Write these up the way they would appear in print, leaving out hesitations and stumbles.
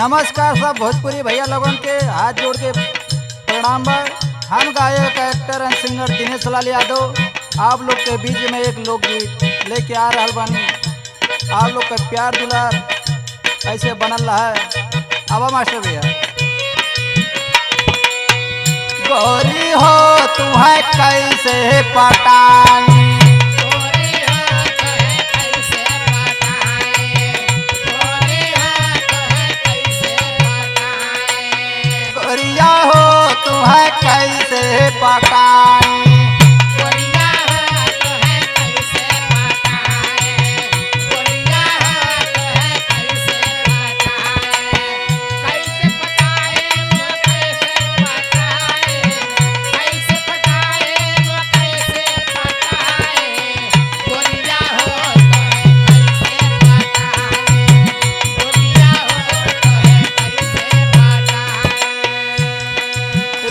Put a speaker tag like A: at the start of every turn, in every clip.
A: नमस्कार सब भोजपुरी भैया लोगों के हाथ जोड़ के प्रणाम बा। हम गायक actor and singer Dinesh Lal Yadav आप लोग के बीच में एक लोकगीत लेके आ रहा बानी। आप लोग का प्यार दुलार ऐसे बनल रहा है। अब मास्टर भैया गोरी हो तुम्हें कैसे पटाई तुम्हें कैसे पटाई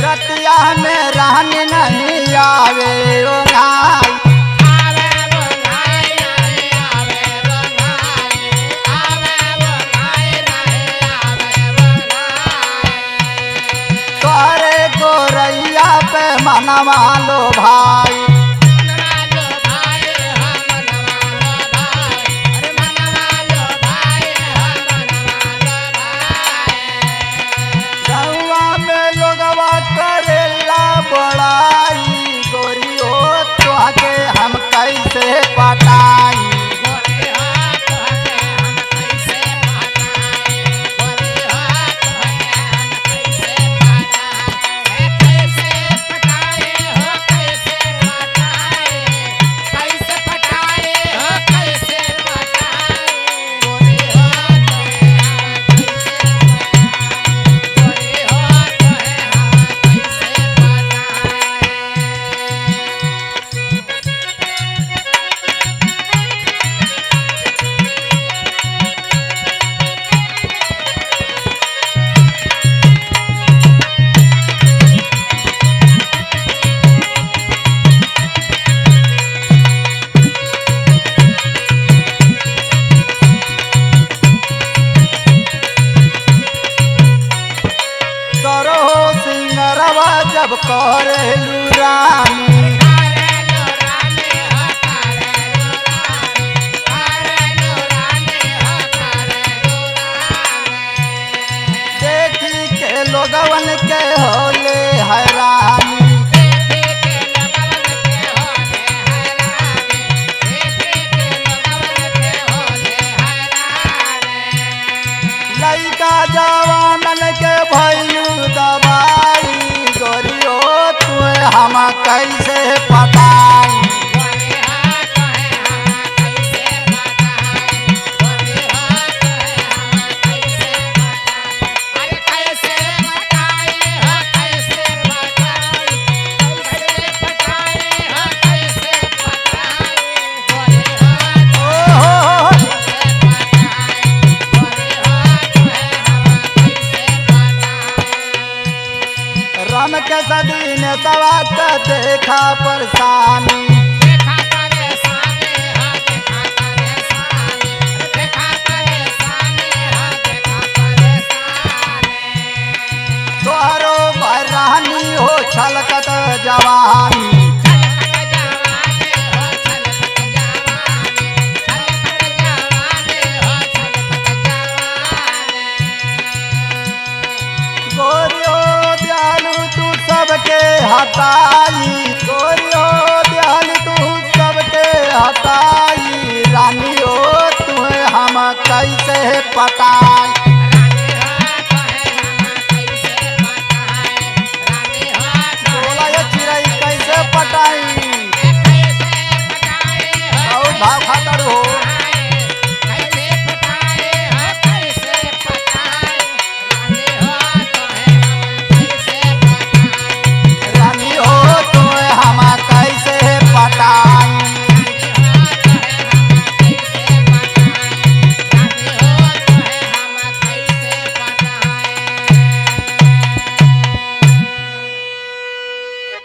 A: रतिया में रहने नहीं आवे ओ नाई तोरे गोरैया पे मनवा लो भाई बड़ाई गोरी हो तो आके हम कैसे पटाई जब करेलू रानी देखी के लोगवन के होले हैरानी लइका जवानन के भइलू दबाई हम कैसे पटाई रम के सदीन दवा का देखा परेशानी तोहरो बहरानी हो छलकत जवानी सबके हटाई गोरियो दयाल तू सबके हटाई रानी हो तुम्हें हम कैसे पटाई बोला ये चिड़ै कैसे पटाई और भाव खाता